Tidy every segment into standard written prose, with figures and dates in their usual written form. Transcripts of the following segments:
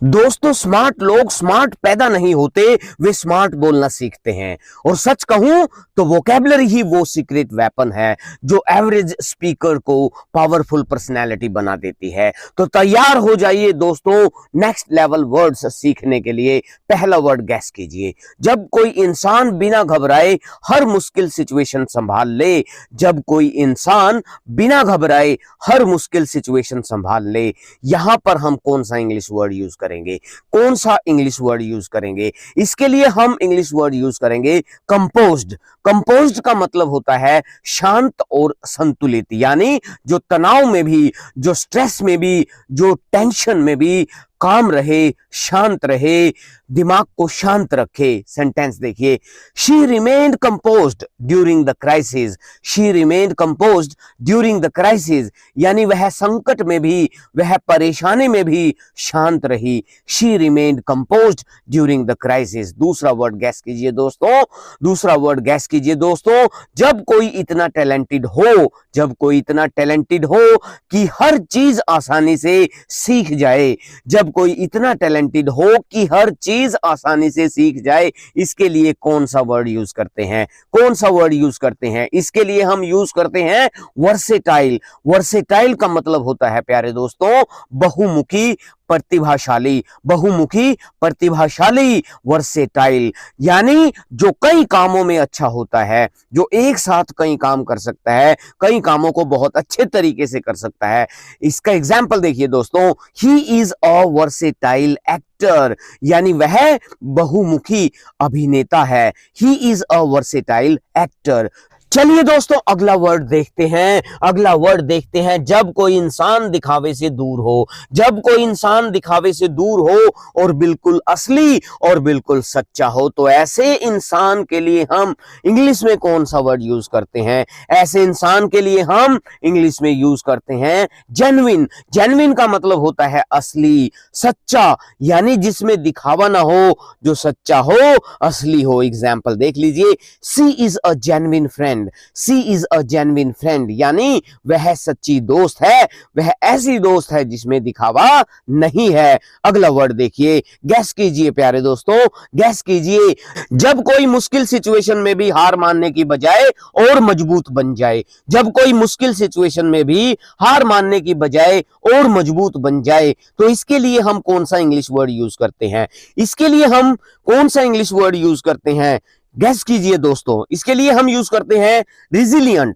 दोस्तों, स्मार्ट लोग स्मार्ट पैदा नहीं होते, वे स्मार्ट बोलना सीखते हैं। और सच कहूं तो वोकैबुलरी ही वो सीक्रेट वेपन है जो एवरेज स्पीकर को पावरफुल पर्सनैलिटी बना देती है। तो तैयार हो जाइए दोस्तों नेक्स्ट लेवल वर्ड्स सीखने के लिए। पहला वर्ड गैस कीजिए। जब कोई इंसान बिना घबराए हर मुश्किल सिचुएशन संभाल ले, जब कोई इंसान बिना घबराए हर मुश्किल सिचुएशन संभाल ले, यहां पर हम कौन सा इंग्लिश वर्ड यूज करेंगे? कौन सा इंग्लिश वर्ड यूज करेंगे? इसके लिए हम इंग्लिश वर्ड यूज करेंगे कंपोज्ड। कंपोज्ड का मतलब होता है शांत और संतुलित, यानी जो तनाव में भी, जो स्ट्रेस में भी, जो टेंशन में भी काम रहे, शांत रहे, दिमाग को शांत रखे। सेंटेंस देखिए, she remained composed during the crisis. She remained composed during the crisis, यानी वह संकट में भी, वह परेशानी में भी शांत रही। She remained composed during the crisis. दूसरा वर्ड गैस कीजिए दोस्तों। दूसरा वर्ड गैस कीजिए दोस्तों। जब कोई इतना टैलेंटेड हो, जब कोई इतना टैलेंटेड हो कि हर चीज आसानी से सीख जाए, जब कोई इतना टैलेंटेड हो कि हर चीज आसानी से सीख जाए, इसके लिए कौन सा वर्ड यूज करते हैं? कौन सा वर्ड यूज करते हैं? इसके लिए हम यूज करते हैं वर्सेटाइल। वर्सेटाइल का मतलब होता है प्यारे दोस्तों बहुमुखी, प्रतिभाशाली। बहुमुखी, प्रतिभाशाली, वर्सेटाइल, यानी जो कई कामों में अच्छा होता है, जो एक साथ कई काम कर सकता है, कई कामों को बहुत अच्छे तरीके से कर सकता है। इसका एग्जाम्पल देखिए दोस्तों, he is a versatile actor, यानी वह बहुमुखी अभिनेता है। He is a versatile actor. चलिए दोस्तों अगला वर्ड देखते हैं। अगला वर्ड देखते हैं, जब कोई इंसान दिखावे से दूर हो। जब कोई इंसान दिखावे से दूर हो और बिल्कुल असली और बिल्कुल सच्चा हो, तो ऐसे इंसान के लिए हम इंग्लिश में कौन सा वर्ड यूज करते हैं? ऐसे इंसान के लिए हम इंग्लिश में यूज करते हैं जेन्युइन। जेन्युइन का मतलब होता है असली, सच्चा, यानी जिसमें दिखावा ना हो, जो सच्चा हो, असली हो। एग्जाम्पल देख लीजिए, she is a genuine friend. She is a genuine friend, यानी वह सच्ची दोस्त है, वह ऐसी दोस्त है जिसमें दिखावा नहीं है। अगला वर्ड देखिए, गैस कीजिए प्यारे दोस्तों, गैस कीजिए। जब कोई मुश्किल सिचुएशन में भी हार मानने की बजाय और मजबूत बन जाए। जब कोई मुश्किल सिचुएशन में भी हार मानने की बजाय और मजबूत बन जाए, तो इसके लिए हम कौन सा इंग्लिश वर्ड यूज करते हैं? इसके लिए हम कौन सा इंग्लिश वर्ड यूज करते हैं? गैस कीजिए दोस्तों। इसके लिए हम यूज करते हैं रिजिलियंट।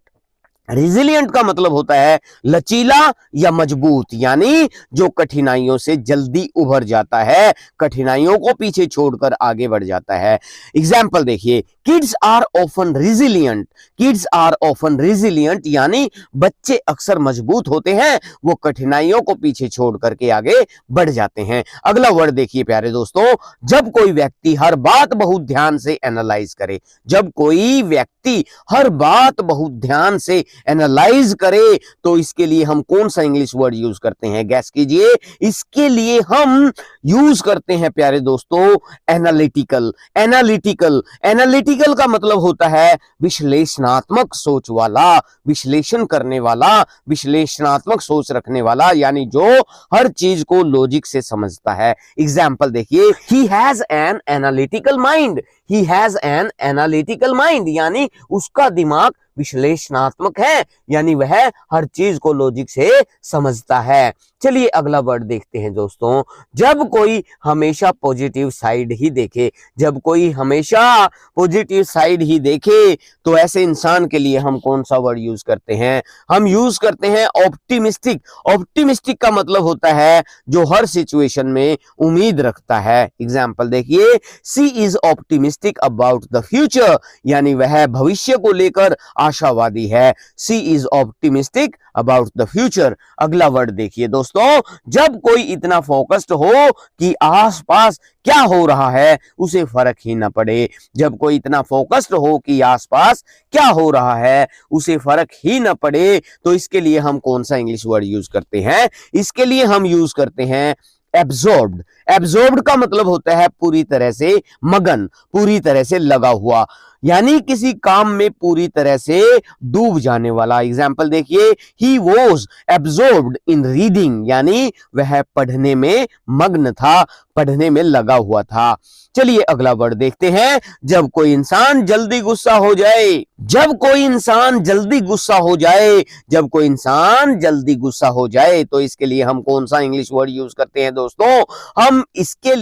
रिजिलियंट का मतलब होता है लचीला या मजबूत, यानी जो कठिनाइयों से जल्दी उभर जाता है, कठिनाइयों को पीछे छोड़कर आगे बढ़ जाता है। एग्जाम्पल देखिए, kids are often resilient. Kids are often resilient, यानी बच्चे अक्सर मजबूत होते हैं, वो कठिनाइयों को पीछे छोड़ करके आगे बढ़ जाते हैं। अगला वर्ड देखिए प्यारे दोस्तों, जब कोई व्यक्ति हर बात बहुत ध्यान से एनालाइज करे। जब कोई व्यक्ति हर बात बहुत ध्यान से एनालाइज करे, तो इसके लिए हम कौन सा इंग्लिश वर्ड यूज करते हैं? गैस कीजिए। इसके लिए हम यूज करते हैं प्यारे दोस्तों एनालिटिकल। एनालिटिकल, एनालिटिकल का मतलब होता है विश्लेषणात्मक सोच वाला, विश्लेषण करने वाला, विश्लेषणात्मक सोच रखने वाला, यानी जो हर चीज को लॉजिक से समझता है। एग्जाम्पल देखिए, he has an analytical mind. He has an analytical mind, यानी उसका दिमाग विश्लेषणात्मक है, यानी वह हर चीज को लॉजिक से समझता है। चलिए अगला वर्ड देखते हैं दोस्तों, जब कोई हमेशा पॉजिटिव साइड ही देखे। जब कोई हमेशा पॉजिटिव साइड ही देखे, तो ऐसे इंसान के लिए हम कौन सा वर्ड यूज करते हैं? हम यूज करते हैं ऑप्टिमिस्टिक। ऑप्टिमिस्टिक का मतलब होता है जो हर सिचुएशन में उम्मीद रखता है। एग्जाम्पल देखिए, she is optimistic about the future, यानी वह भविष्य को लेकर आशावादी है। She is optimistic about the future. अगला वर्ड देखिए दोस्तों, जब कोई इतना फोकस्ड हो कि आसपास क्या हो रहा है उसे फर्क ही न पड़े। जब कोई इतना फोकस्ड हो कि आसपास क्या हो रहा है उसे फर्क ही न पड़े, तो इसके लिए हम कौन सा इंग्लिश वर्ड यूज करते हैं? इसके लिए हम यूज करते हैं एब्जॉर्ब्ड। एब्जॉर्ब्ड का मतलब होता है पूरी तरह से मगन, पूरी तरह से लगा हुआ। यानी किसी काम में पूरी तरह से डूब जाने वाला। एग्जाम्पल देखिए, he was absorbed in reading, यानी वह पढ़ने में मग्न था, पढ़ने में लगा हुआ था। चलिए अगला वर्ड देखते हैं, जब कोई इंसान जल्दी गुस्सा हो जाए। जब कोई इंसान जल्दी गुस्सा हो जाए, जब कोई इंसान जल्दी गुस्सा हो जाए, तो इसके लिए हम कौन सा इंग्लिश वर्ड यूज करते हैं दोस्तों? हम इसके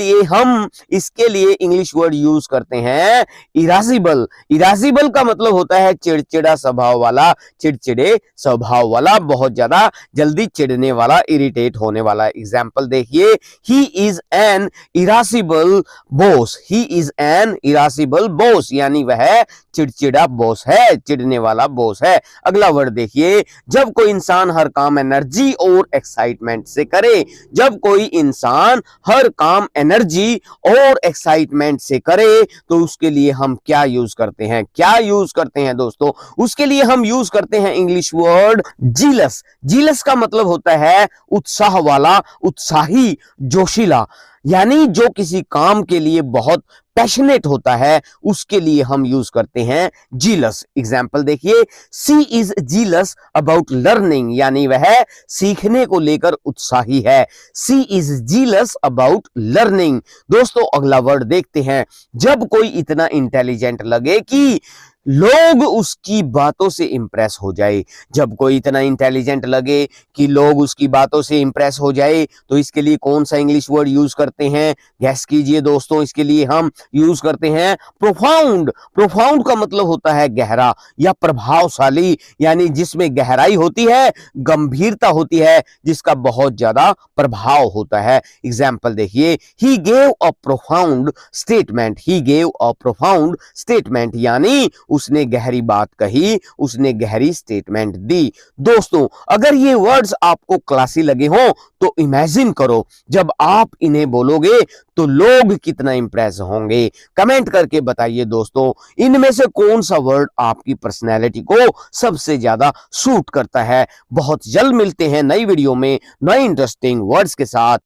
लिए इंग्लिश वर्ड यूज करते हैं इरासिबल। इरासिबल का मतलब होता है चिड़चिड़ा स्वभाव वाला, चिड़चिड़े स्वभाव वाला, बहुत ज्यादा जल्दी चिढ़ने वाला, इरिटेट होने वाला। एग्जाम्पल देखिए, he is an irascible boss, he is an irascible boss, यानी वह चिड़चिड़ा बॉस है, चिढ़ने वाला बॉस है। अगला वर्ड देखिए, जब कोई इंसान हर काम एनर्जी और एक्साइटमेंट से करे। जब कोई इंसान हर काम एनर्जी और एक्साइटमेंट से करे, तो उसके लिए हम क्या यूज करते हैं? क्या यूज करते हैं दोस्तों? उसके लिए हम यूज करते हैं इंग्लिश वर्ड जीलस। जीलस का मतलब होता है उत्साह वाला, उत्साही, जोशीला, यानी जो किसी काम के लिए बहुत पैशनेट होता है, उसके लिए हम यूज करते हैं जीलस। एग्जाम्पल देखिए, she is jealous about learning, यानी वह सीखने को लेकर उत्साही है। She is jealous about learning. दोस्तों अगला वर्ड देखते हैं, जब कोई इतना इंटेलिजेंट लगे कि लोग उसकी बातों से इंप्रेस हो जाए। जब कोई इतना इंटेलिजेंट लगे कि लोग उसकी बातों से इंप्रेस हो जाए, तो इसके लिए कौन सा इंग्लिश वर्ड यूज करते हैं? गैस कीजिए दोस्तों, इसके लिए हम यूज करते हैं प्रोफाउंड। प्रोफाउंड का मतलब होता है गहरा या प्रभावशाली, यानी जिसमें गहराई होती है, गंभीरता होती है, जिसका बहुत ज्यादा प्रभाव होता है। एग्जाम्पल देखिए, he gave a profound statement, he gave a profound statement, यानी उसने गहरी बात कही, उसने गहरी स्टेटमेंट दी। दोस्तों अगर ये वर्ड्स आपको क्लासी लगे हो, तो इमेजिन करो जब आप इन्हें बोलोगे तो लोग कितना इंप्रेस होंगे। कमेंट करके बताइए दोस्तों, इनमें से कौन सा वर्ड आपकी पर्सनैलिटी को सबसे ज्यादा सूट करता है। बहुत जल्द मिलते हैं नई वीडियो में नए इंटरेस्टिंग वर्ड्स के साथ।